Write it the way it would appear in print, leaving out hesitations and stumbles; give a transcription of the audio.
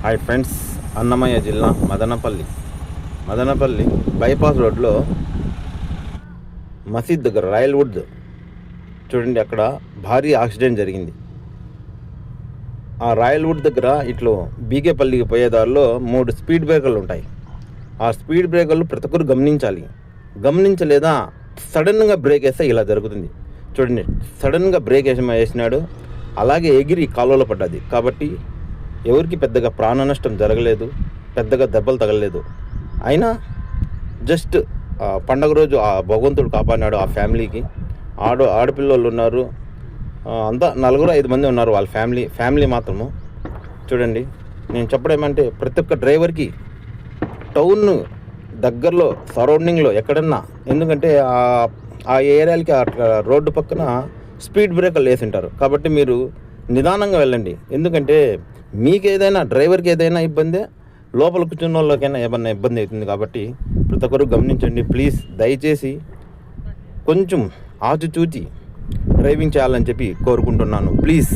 Hi friends, Annamayya జిల్లా Madanapalle bypass రోడ్లో మసీద్ దగ్గర రాయల్ వుడ్ చూడండి, అక్కడ భారీ యాక్సిడెంట్ జరిగింది. ఆ రాయల్ వుడ్ దగ్గర ఇట్లో బీకేపల్లికి పోయే దారిలో 3 స్పీడ్ బ్రేకర్లు ఉంటాయి. ఆ స్పీడ్ బ్రేకర్లు ప్రతి ఒక్కరు గమనించలేదా సడన్గా బ్రేక్ వేస్తే ఇలా జరుగుతుంది. చూడండి, సడన్గా బ్రేక్ వేసినాడు, అలాగే ఎగిరి కాలువలో పడ్డది. కాబట్టి ఎవరికి పెద్దగా ప్రాణ నష్టం జరగలేదు, పెద్దగా దెబ్బలు తగలలేదు. అయినా జస్ట్ పండగ రోజు ఆ భగవంతుడు కాపాడినాడు. ఆ ఫ్యామిలీకి ఆడపిల్లలు ఉన్నారు, అంతా 4-5 మంది ఉన్నారు వాళ్ళ ఫ్యామిలీ మాత్రము. చూడండి, నేను చెప్పడం ఏమంటే ప్రతి ఒక్క డ్రైవర్కి టౌన్ దగ్గరలో సరౌండింగ్లో ఎక్కడన్నా, ఎందుకంటే ఆ ఏరియాలకి రోడ్డు పక్కన స్పీడ్ బ్రేకర్లు వేసి ఉంటారు. కాబట్టి మీరు నిదానంగా వెళ్ళండి. ఎందుకంటే మీకు ఏదైనా, డ్రైవర్కి ఏదైనా ఇబ్బందే, లోపల కూర్చున్న వాళ్ళకైనా ఏమన్నా ఇబ్బంది అవుతుంది. కాబట్టి ప్రతి ఒక్కరు గమనించండి ప్లీజ్. దయచేసి కొంచెం ఆచితూచి డ్రైవింగ్ చేయాలని చెప్పి కోరుకుంటున్నాను ప్లీజ్.